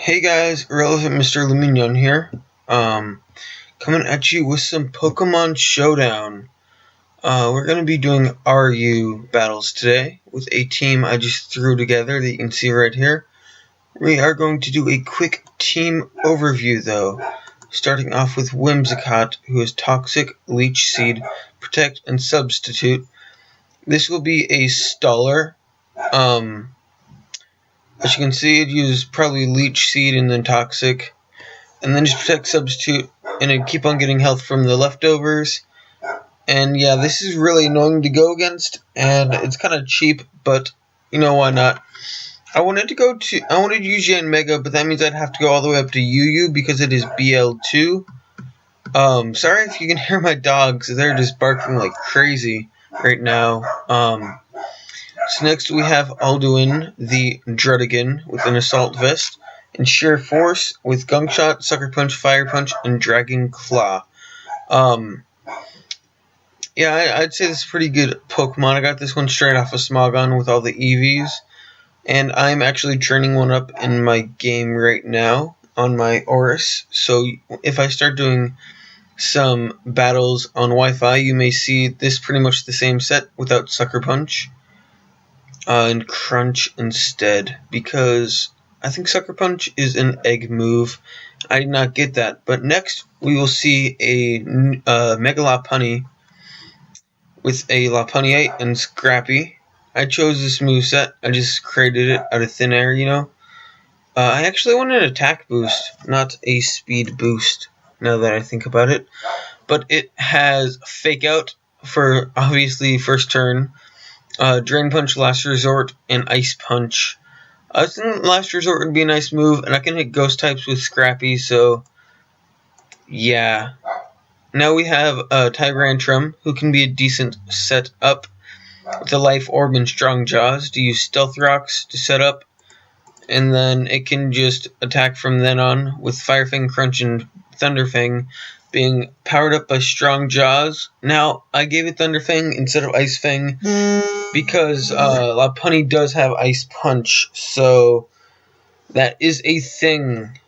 Hey guys, relevant Mr.Lumineon here. Coming at you with some Pokemon Showdown. We're gonna be doing RU battles today with a team I just threw together that you can see right here. We are going to do a quick team overview though, starting off with Whimsicott, who is Toxic, Leech Seed, Protect, and Substitute. This will be a Staller. As you can see, it uses probably Leech Seed and then Toxic, and then just Protect, Substitute, and it'd keep on getting health from the leftovers. And yeah, this is really annoying to go against, and it's kind of cheap, but you know, why not? I wanted to use Gen Mega, but that means I'd have to go all the way up to UU because it is BL2. Sorry if you can hear my dogs, they're just barking like crazy right now. So next we have Alduin, the Druddigan, with an Assault Vest, and Sheer Force with Gunk Shot, Sucker Punch, Fire Punch, and Dragon Claw. Yeah, I'd say this is a pretty good Pokemon. I got this one straight off of Smogon with all the EVs, and I'm actually training one up in my game right now on my Oris. So if I start doing some battles on Wi-Fi, you may see this pretty much the same set without Sucker Punch. And Crunch instead, because I think Sucker Punch is an egg move. I did not get that. But next, we will see a Mega Lopunny with a Lopunyite and Scrappy. I chose this moveset. I just created it out of thin air, you know. I actually want an attack boost, not a speed boost, now that I think about it. But it has Fake Out for, obviously, first turn. Drain Punch, Last Resort, and Ice Punch. I think Last Resort would be a nice move, and I can hit Ghost types with Scrappy, so yeah. Now we have Tyrantrum, who can be a decent setup with a Life Orb and Strong Jaws to use Stealth Rocks to set up, and then it can just attack from then on with Fire Fang, Crunch, and Thunder Fang being powered up by Strong Jaws. Now, I gave it Thunder Fang instead of Ice Fang because Lopunny does have Ice Punch, so that is a thing.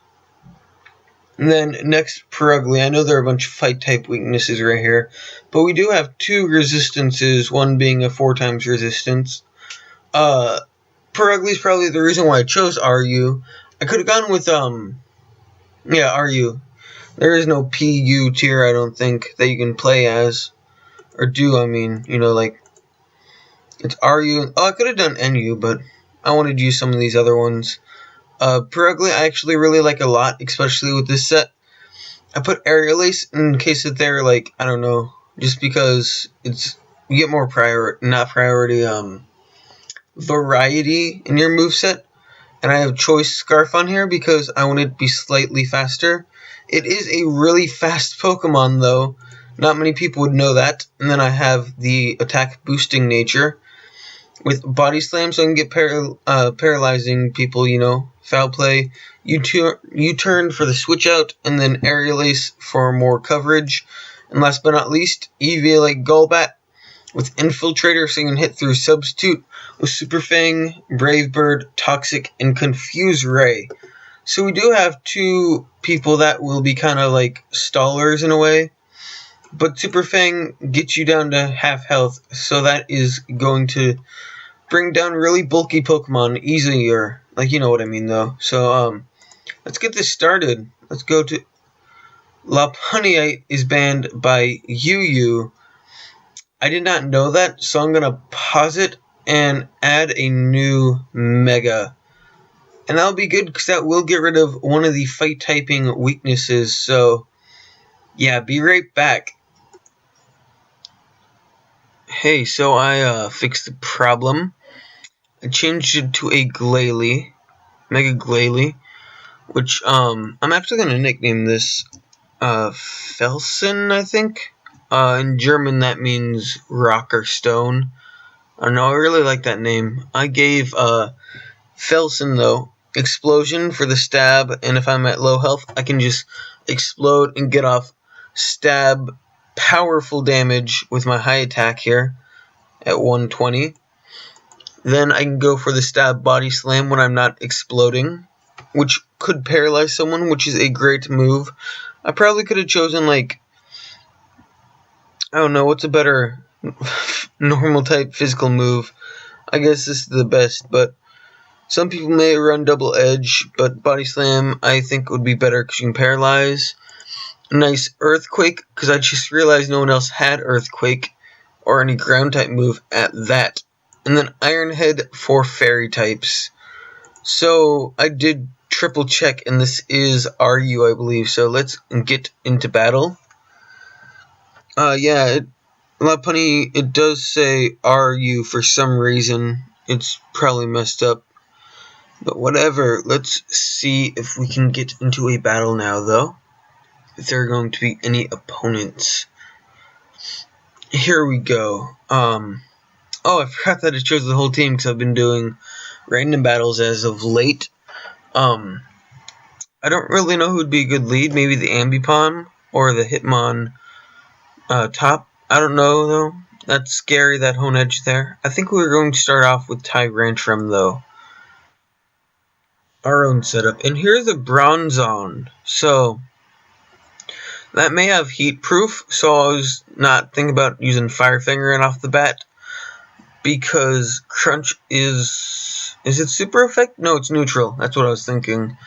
And then next, Perugly. I know there are a bunch of fight type weaknesses right here, but we do have two resistances, one being a 4x resistance. Perugly is probably the reason why I chose RU. I could have gone with RU. There is no PU tier, I don't think, that you can play as. Or do, I mean, you know, like, it's RU. Oh, I could have done NU, but I wanted to use some of these other ones. Perugly, I actually really like a lot, especially with this set. I put Aerial Ace in case that they're, like, I don't know, just because it's, you get more variety in your moveset. And I have Choice Scarf on here because I want it to be slightly faster. It is a really fast Pokemon, though. Not many people would know that. And then I have the attack boosting nature with Body Slam, so I can get paralyzing people, you know, Foul Play, U-turn for the switch out, and then Aerial Ace for more coverage. And last but not least, EV Golbat with Infiltrator, so you can hit through Substitute with Super Fang, Brave Bird, Toxic, and Confuse Ray. So we do have two people that will be kind of like stallers in a way. But Super Fang gets you down to half health, so that is going to bring down really bulky Pokemon easier. Like, you know what I mean, though. So, let's get this started. Let's go to... Lopunyite is banned by UU. I did not know that, so I'm going to pause it and add a new Mega. And that'll be good, because that will get rid of one of the fight typing weaknesses. So, yeah, be right back. Hey, so I fixed the problem. I changed it to a Glalie, Mega Glalie, which I'm actually gonna nickname this Felsen, I think. In German that means rock or stone. I don't know, I really like that name. I gave Felsen though Explosion for the stab, and if I'm at low health, I can just explode and get off stab powerful damage with my high attack here at 120. Then I can go for the stab body slam when I'm not exploding, which could paralyze someone, which is a great move. I probably could have chosen, like, I don't know, what's a better normal type physical move? I guess this is the best, but some people may run double edge, but body slam I think would be better because you can paralyze. Nice earthquake, because I just realized no one else had earthquake or any ground type move at that. And then Iron Head for fairy types. So I did triple check, and this is RU, I believe. So let's get into battle. Yeah, Punny, it does say RU for some reason. It's probably messed up. But whatever, let's see if we can get into a battle now, though. If there are going to be any opponents. Here we go. Oh, I forgot that it shows the whole team because I've been doing random battles as of late. I don't really know who would be a good lead. Maybe the Ambipom or the Hitmon top. I don't know, though. That's scary, that Hone Edge there. I think we were going to start off with Tyrantrum, though. Our own setup. And here's a Bronzong. So, that may have heat proof, so I was not thinking about using Fire Finger off the bat. Because Crunch is it super effect? No, it's neutral. That's what I was thinking.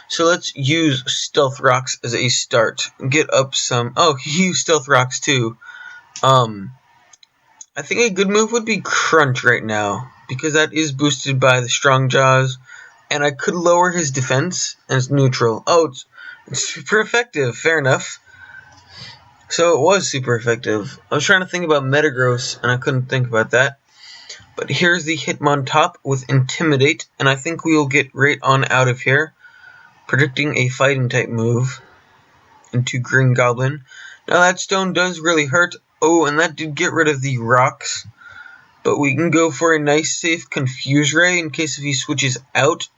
So let's use Stealth Rocks as a start. Get up some... Oh, he used Stealth Rocks too. I think a good move would be Crunch right now, because that is boosted by the Strong Jaws, and I could lower his defense, and it's neutral. Oh, it's super effective. Fair enough. So it was super effective. I was trying to think about Metagross, and I couldn't think about that. But here's the Hitmon top with Intimidate, and I think we will get right on out of here. Predicting a fighting type move into Green Goblin. Now that stone does really hurt. Oh, and that did get rid of the rocks. But we can go for a nice safe Confuse Ray in case if he switches out.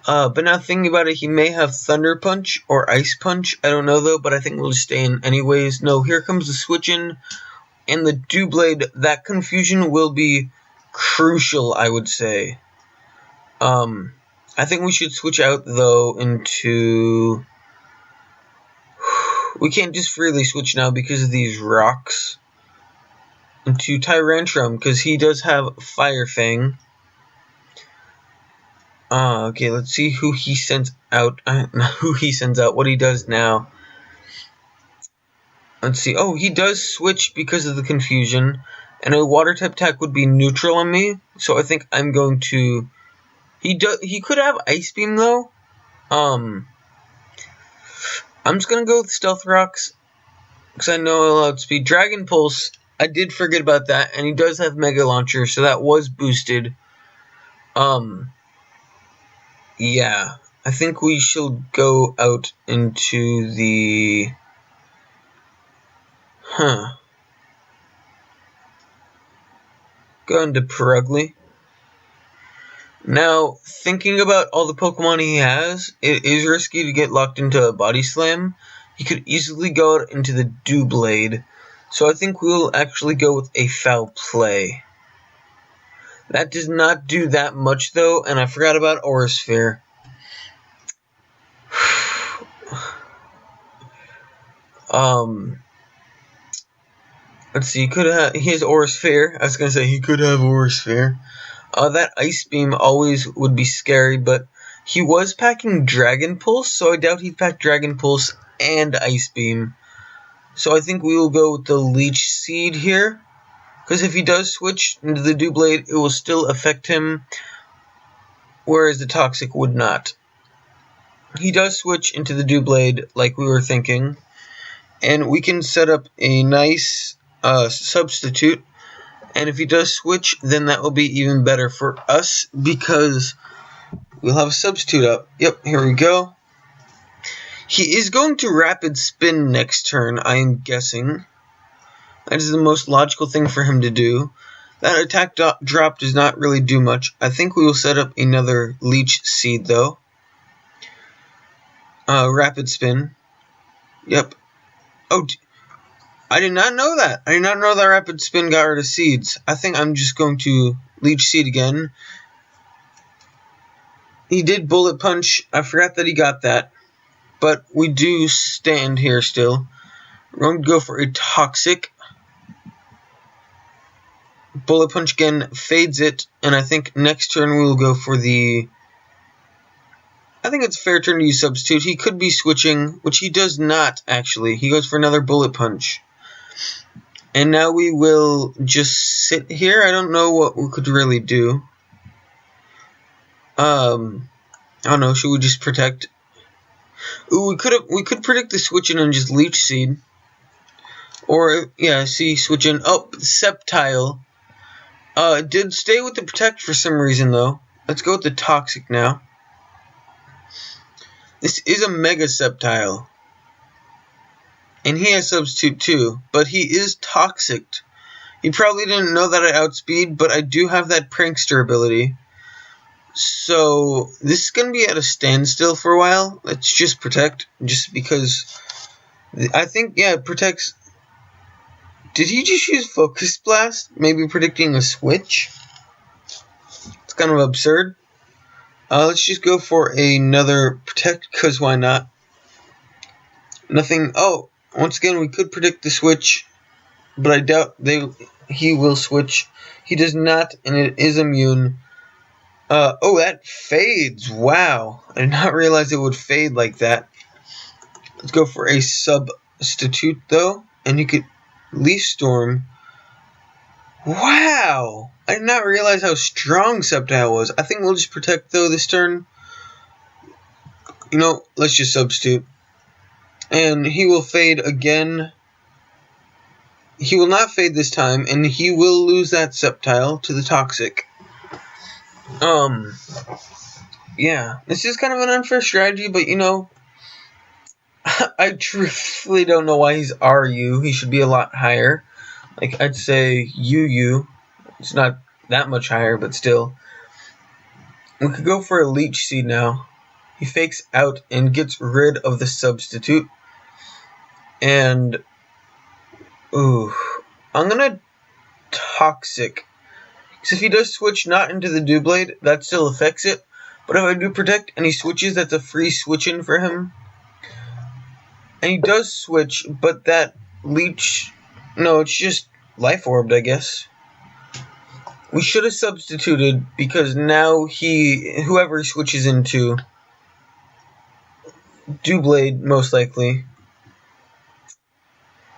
But now thinking about it, he may have Thunder Punch or Ice Punch. I don't know though, but I think we'll just stay in anyways. No, here comes the switch in. And the Doublade, that confusion will be crucial, I would say. I think we should switch out, though, into... We can't just freely switch now because of these rocks. Into Tyrantrum, because he does have Fire Fang. Okay, let's see who he sends out. What he does now. Let's see. Oh, he does switch because of the confusion. And a water type attack would be neutral on me. So I think I'm going to... He could have Ice Beam, though. I'm just going to go with Stealth Rocks. Because I know outspeed. Dragon Pulse, I did forget about that. And he does have Mega Launcher. So that was boosted. Yeah. I think we should go out into the... Go into Perugly. Now, thinking about all the Pokemon he has, it is risky to get locked into a Body Slam. He could easily go out into the Doublade. So I think we'll actually go with a Foul Play. That does not do that much, though, and I forgot about Aura Sphere. Let's see, he has Aura Sphere. I was going to say he could have Aura Sphere. That Ice Beam always would be scary, but he was packing Dragon Pulse, so I doubt he'd pack Dragon Pulse and Ice Beam. So I think we will go with the Leech Seed here, because if he does switch into the Doublade, it will still affect him, whereas the Toxic would not. He does switch into the Doublade, like we were thinking, and we can set up a nice substitute. And if he does switch, then that will be even better for us, because we'll have a substitute up. Yep, here we go. He is going to Rapid Spin next turn, I am guessing. That is the most logical thing for him to do. That attack drop does not really do much. I think we will set up another Leech Seed, though. Rapid Spin. Yep. Oh, I did not know that. I did not know that Rapid Spin got rid of Seeds. I think I'm just going to Leech Seed again. He did bullet punch. I forgot that he got that. But we do stand here still. We're going to go for a toxic. Bullet punch again, fades it, and I think next turn we will go for the... I think it's a fair turn to use substitute. He could be switching, which he does not, actually. He goes for another bullet punch. And now we will just sit here. I don't know what we could really do. I don't know, should we just protect? Ooh, we could predict the switch in and just leech seed. Or, yeah, see, switch in. Oh, Sceptile. It did stay with the protect for some reason, though. Let's go with the toxic now. This is a Mega Sceptile. And he has substitute too, but he is toxic. He probably didn't know that I outspeed, but I do have that prankster ability. So this is going to be at a standstill for a while. Let's just protect, just because I think, yeah, it protects. Did he just use Focus Blast? Maybe predicting a switch? It's kind of absurd. Let's just go for another protect, because why not? Nothing. Oh, once again, we could predict the switch, but I doubt he will switch. He does not, and it is immune. Oh, that fades. Wow. I did not realize it would fade like that. Let's go for a substitute, though, and you could Leaf Storm. Wow. I did not realize how strong Sceptile was. I think we'll just protect, though, this turn. You know, let's just substitute. And he will fade again. He will not fade this time, and he will lose that Sceptile to the Toxic. Yeah, this is kind of an unfair strategy, but you know, I truthfully don't know why he's RU. He should be a lot higher. Like, I'd say UU. It's not that much higher, but still. We could go for a Leech Seed now. He fakes out and gets rid of the substitute. And, ooh, I'm gonna Toxic. Because if he does switch not into the Doublade, that still affects it. But if I do protect and he switches, that's a free switch in for him. And he does switch, but that leech... No, it's just Life Orbed, I guess. We should have substituted, because now whoever switches into Doublade, most likely.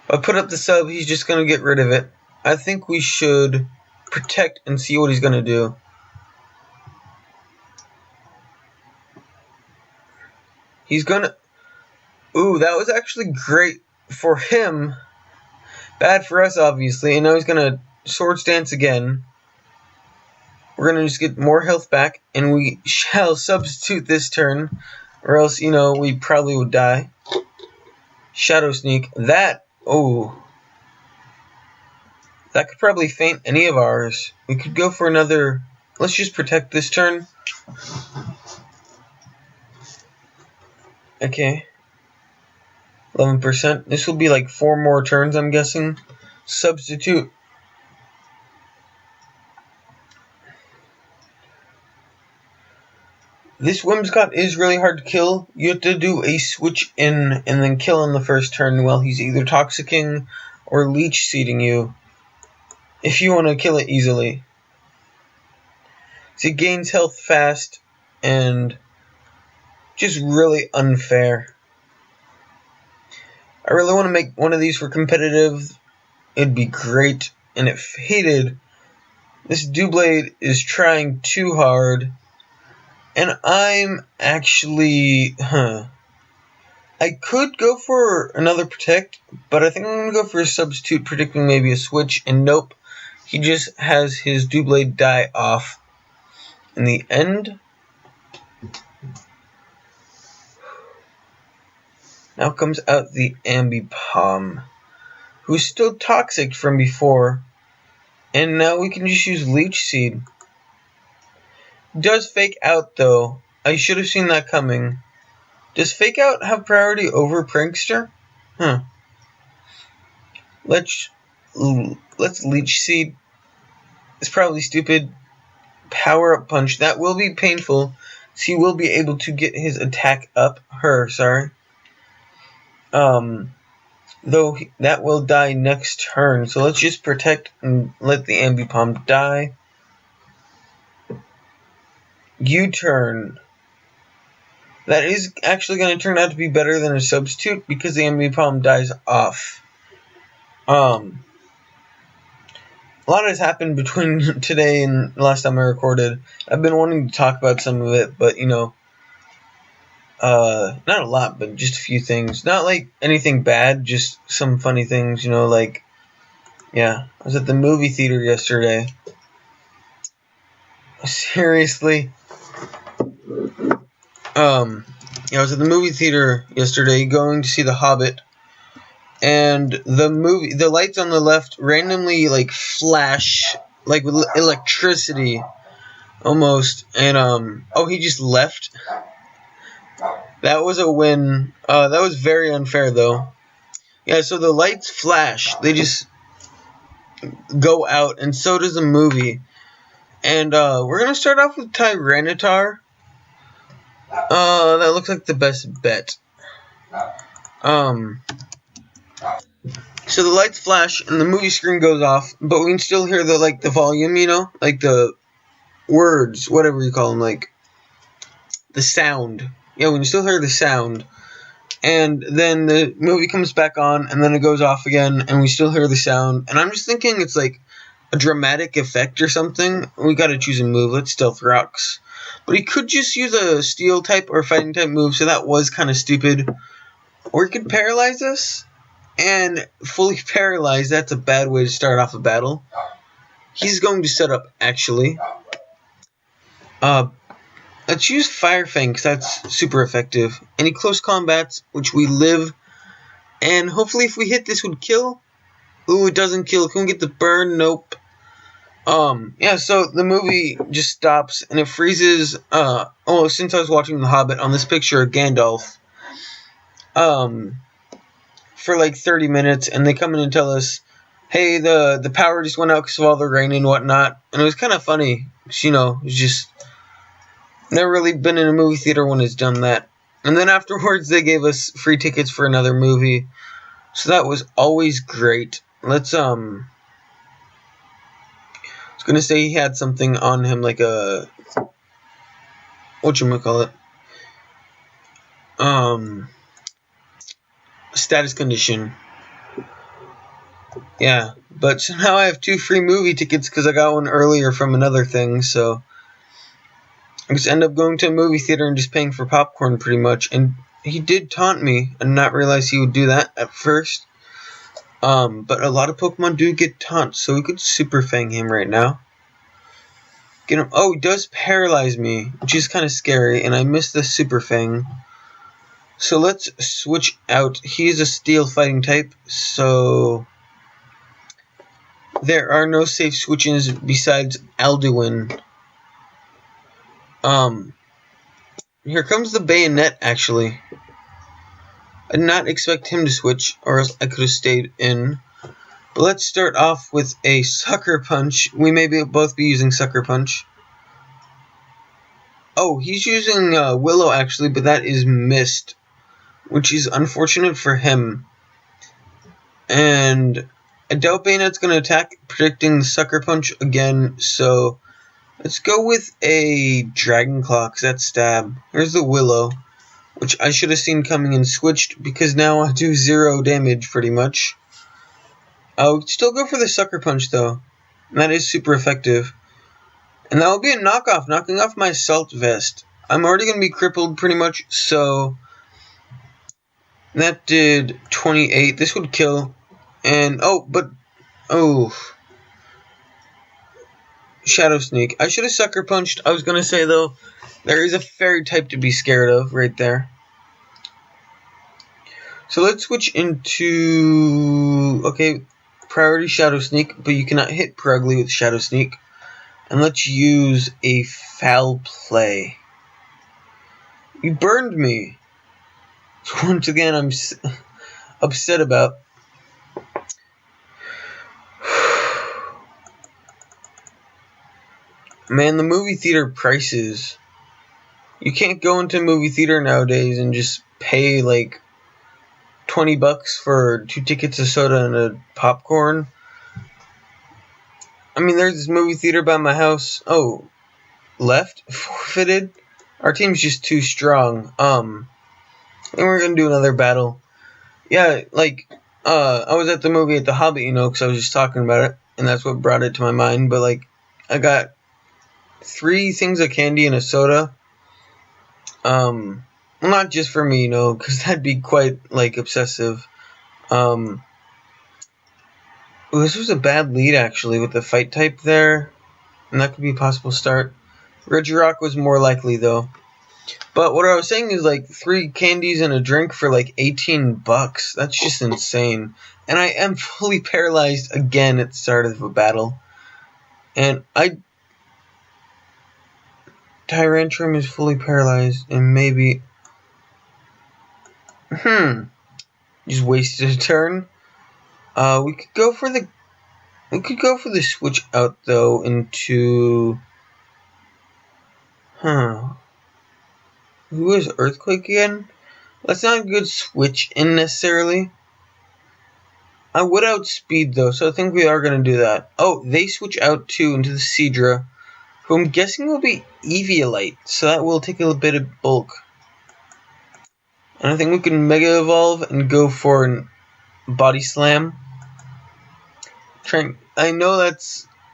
If I put up the sub, he's just going to get rid of it. I think we should protect and see what he's going to do. He's going to... Ooh, that was actually great for him. Bad for us, obviously. And now he's going to Swords Dance again. We're going to just get more health back. And we shall substitute this turn. Or else, you know, we probably would die. Shadow Sneak. That... Oh. That could probably feint any of ours. We could go for another... Let's just protect this turn. Okay. 11%. This will be like 4 more turns, I'm guessing. Substitute. This Whimsicott is really hard to kill. You have to do a switch in and then kill in the first turn while he's either Toxicking or Leech Seeding you. If you want to kill it easily. So it gains health fast and just really unfair. I really want to make one of these for competitive. It'd be great. And it faded. This Doublade is trying too hard. And I'm actually... I could go for another protect, but I think I'm going to go for a substitute, predicting maybe a switch. And nope. He just has his Doublade die off in the end. Now comes out the Ambipom, who's still toxic from before. And now we can just use Leech Seed. Does Fake Out, though. I should have seen that coming. Does Fake Out have priority over Prankster? Huh. Let's Leech Seed. It's probably stupid. Power Up Punch. That will be painful. So he will be able to get his attack up. Sorry. Though that will die next turn. So let's just protect and let the Ambipom die. U-turn. That is actually going to turn out to be better than a substitute because the Ambipom dies off. A lot has happened between today and the last time I recorded. I've been wanting to talk about some of it, but not a lot, but just a few things. Not like anything bad, just some funny things, like, yeah. I was at the movie theater yesterday. Seriously? I was at the movie theater yesterday going to see The Hobbit, and the lights on the left randomly like flash like with electricity almost, and he just left. That was a win. That was very unfair though. Yeah, so the lights flash, they just go out, and so does the movie. And we're gonna start off with Tyranitar. That looks like the best bet. So the lights flash and the movie screen goes off, but we can still hear the volume, like the words, whatever you call them, like the sound. Yeah, we can still hear the sound. And then the movie comes back on, and then it goes off again, and we still hear the sound. And I'm just thinking it's like a dramatic effect or something. We gotta choose a move. Let's Stealth Rocks. But he could just use a Steel type or Fighting type move, so that was kind of stupid. Or he could Paralyze us. And fully paralyzed, that's a bad way to start off a battle. He's going to set up, actually. Let's use Fire Fang, because that's super effective. Any close combats, which we live. And hopefully if we hit this would kill. Ooh, it doesn't kill. Can we get the burn? Nope. Yeah, so the movie just stops, and it freezes. Since I was watching The Hobbit, on this picture of Gandalf. For like 30 minutes, and they come in and tell us, hey, the power just went out because of all the rain and whatnot. And it was kind of funny. It's just never really been in a movie theater when it's done that. And then afterwards, they gave us free tickets for another movie. So that was always great. I was going to say he had something on him, like a, whatchamacallit, status condition. Yeah, but so now I have 2 free movie tickets because I got one earlier from another thing, so I just end up going to a movie theater and just paying for popcorn pretty much. And he did taunt me and not realize he would do that at first. But a lot of Pokemon do get taunts, so we could Super Fang him right now. Get him. Oh, he does paralyze me, which is kind of scary, and I missed the Super Fang. So let's switch out. He is a Steel Fighting type, so there are no safe switches besides Alduin. Here comes the Bayonet, actually. I did not expect him to switch, or else I could have stayed in. But let's start off with a Sucker Punch. We may both be using Sucker Punch. Oh, he's using Willow, actually, but that is missed, which is unfortunate for him. And I doubt Bayonet's going to attack, predicting Sucker Punch again, so let's go with a Dragon Claw, because that's stab. Here's the Willow, which I should have seen coming and switched, because now I do 0 damage, pretty much. I'll still go for the Sucker Punch, though. That is super effective. And that will be a knockoff, knocking off my Assault Vest. I'm already going to be crippled, pretty much, so that did 28. This would kill. And, Shadow Sneak. I should have Sucker Punched. I was going to say, though, there is a Fairy type to be scared of right there. So let's switch into, priority Shadow Sneak, but you cannot hit Purugly with Shadow Sneak. And let's use a Foul Play. You burned me. Once again, I'm upset about. Man, the movie theater prices You can't go into a movie theater nowadays and just pay like $20 for 2 tickets, a soda, and a popcorn. I mean, there's this movie theater by my house. Oh, left? Forfeited? Our team's just too strong. And we're gonna do another battle. Yeah, like, I was at the movie at the Hobbit, because I was just talking about it, and that's what brought it to my mind. But, like, I got 3 things of candy and a soda. Well, not just for me, because that'd be quite, like, obsessive. This was a bad lead, actually, with the fight type there, and that could be a possible start. Regirock was more likely, though. But what I was saying is, like, 3 candies and a drink for, like, $18. That's just insane. And I am fully paralyzed again at the start of a battle. And Tyrantrum is fully paralyzed, and maybe... Just wasted a turn. We could go for the switch out, though, into... Who is Earthquake again? That's not a good switch in necessarily. I would outspeed though, so I think we are going to do that. Oh, they switch out too into the Seadra, who I'm guessing will be Eviolite, so that will take a bit of bulk. And I think we can Mega Evolve and go for an Body Slam. I know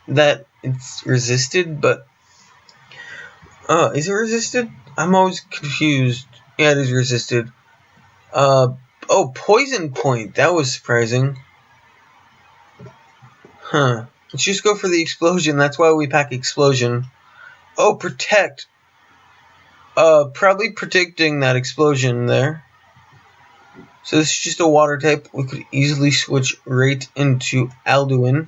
that it's resisted, but is it resisted? I'm always confused. Yeah, it is resisted. Poison Point. That was surprising. Let's just go for the Explosion. That's why we pack Explosion. Oh, Protect. Probably predicting that Explosion there. So this is just a Water type. We could easily switch right into Alduin.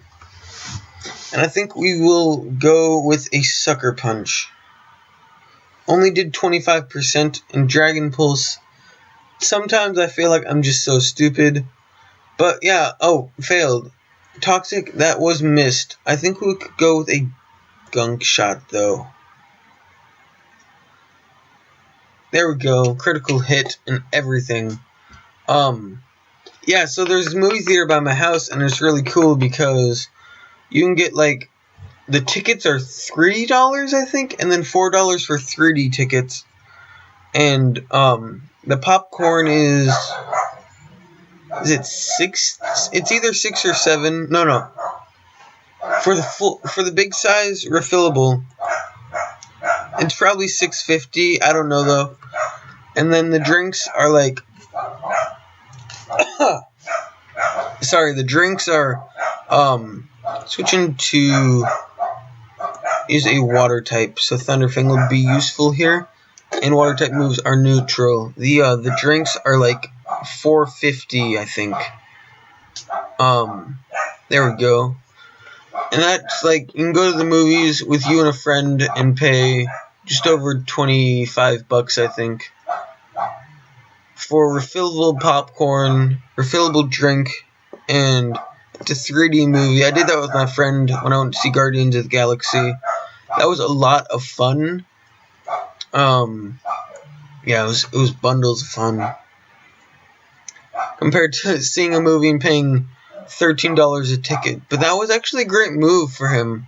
And I think we will go with a Sucker Punch. Only did 25% in Dragon Pulse. Sometimes I feel like I'm just so stupid. But yeah, failed. Toxic, that was missed. I think we could go with a Gunk Shot, though. There we go. Critical hit and everything. Yeah, so there's a movie theater by my house, and it's really cool because you can get, like, the tickets are $3, I think, and then $4 for 3D tickets. And, the popcorn is it 6? It's either 6 or 7. No. For the big size refillable, it's probably $6.50. I don't know though. And then the drinks are like, the drinks are switching to is a water type, so Thunderfang will be useful here. And water type moves are neutral. The drinks are like $4.50, I think. There we go. And that's like, you can go to the movies with you and a friend and pay just over $25, I think, for refillable popcorn, refillable drink, and it's a 3D movie. I did that with my friend when I went to see Guardians of the Galaxy. That was a lot of fun. Yeah, it was bundles of fun. Compared to seeing a movie and paying $13 a ticket. But that was actually a great move for him,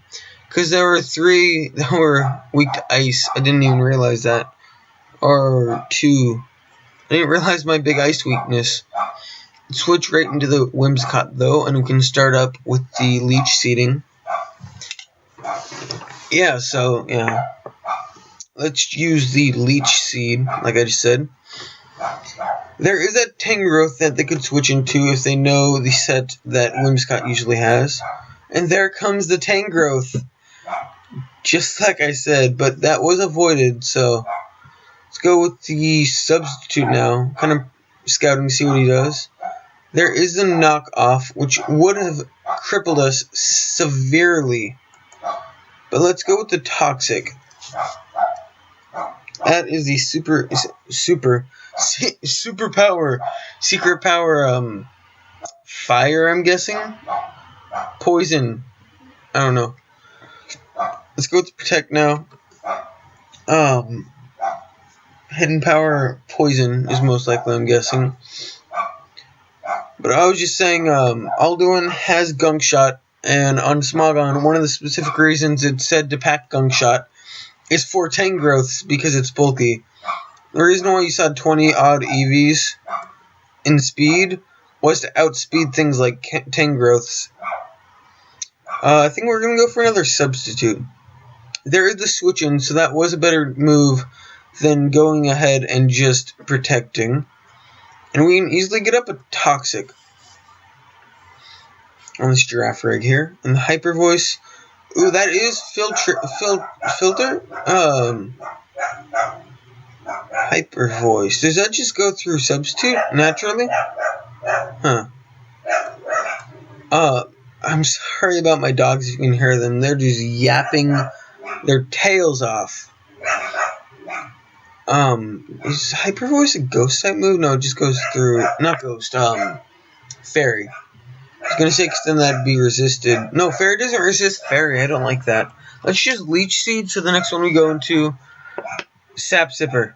because there were 3 that were weak to ice. I didn't even realize that. Or 2. I didn't realize my big ice weakness. Switch right into the Whimsicott though, and we can start up with the Leech seeding. Yeah, so yeah. Let's use the Leech seed, like I just said. There is that Tangrowth that they could switch into if they know the set that Whimsicott usually has. And there comes the Tangrowth. Just like I said, but that was avoided, so let's go with the substitute now. Kind of scouting to see what he does. There is a knockoff, which would have crippled us severely. But let's go with the Toxic. That is the super power, secret power, fire, I'm guessing? Poison. I don't know. Let's go with the Protect now. hidden power poison is most likely, I'm guessing. But I was just saying, Alduin has Gunk Shot, and on Smogon, one of the specific reasons it said to pack Gunk Shot is for Tangrowths because it's bulky. The reason why you saw 20 odd EVs in speed was to outspeed things like Tangrowths. I think we're going to go for another substitute. There is the switch in, so that was a better move than going ahead and just protecting. And we can easily get up a Toxic on this Giraffe Rig here. And the Hyper Voice. Ooh, that is filter. Hyper Voice. Does that just go through substitute naturally? Huh. I'm sorry about my dogs if you can hear them. They're just yapping their tails off. Is Hyper Voice a ghost type move? No, it just goes through, not ghost, Fairy. I was gonna say extend that be resisted. No, Fairy doesn't resist Fairy. I don't like that. Let's just Leech Seed, so the next one we go into Sap Sipper.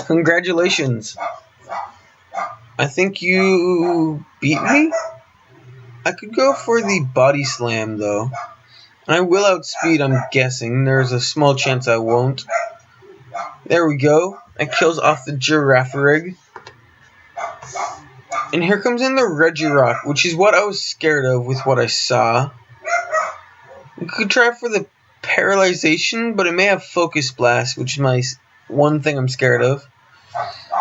Congratulations. I think you beat me? I could go for the Body Slam, though. And I will outspeed, I'm guessing. There's a small chance I won't. There we go. That kills off the Giraffe Rig. And here comes in the Regirock, which is what I was scared of with what I saw. We could try for the Paralyzation, but it may have Focus Blast, which is my one thing I'm scared of.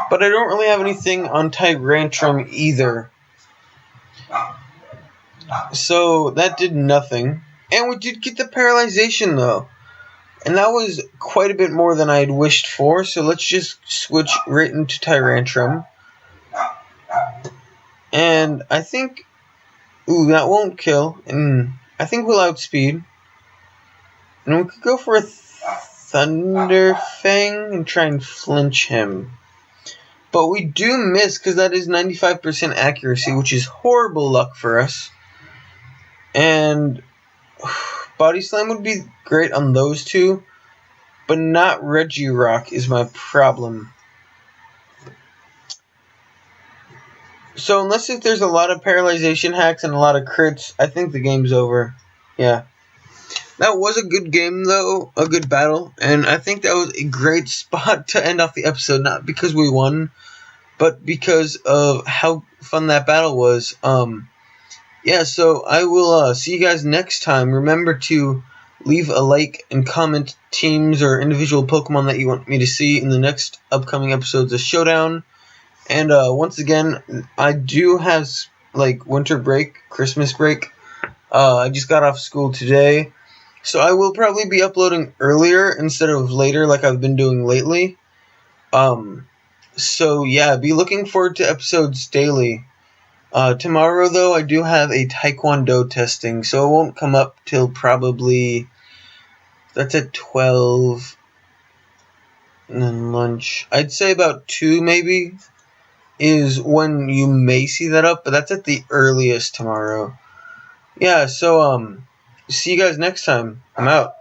But I don't really have anything on Tyrantrum either. So that did nothing. And we did get the Paralyzation, though. And that was quite a bit more than I had wished for. So let's just switch right into Tyrantrum. And I think... Ooh, that won't kill. And I think we'll outspeed. And we could go for a Thunder Fang and try and flinch him. But we do miss because that is 95% accuracy, which is horrible luck for us. And Body Slam would be great on those two, but not Regirock is my problem. So unless if there's a lot of Paralyzation hacks and a lot of crits, I think the game's over. Yeah. That was a good game, though, a good battle, and I think that was a great spot to end off the episode, not because we won, but because of how fun that battle was. Yeah, so I will see you guys next time. Remember to leave a like and comment teams or individual Pokemon that you want me to see in the next upcoming episodes of Showdown. And once again, I do have like winter break, Christmas break. I just got off school today, so I will probably be uploading earlier instead of later like I've been doing lately. So yeah, be looking forward to episodes daily. Tomorrow, though, I do have a Taekwondo testing, so it won't come up till probably... That's at 12. And then lunch. I'd say about 2, maybe, is when you may see that up, but that's at the earliest tomorrow. Yeah, so, see you guys next time. I'm out.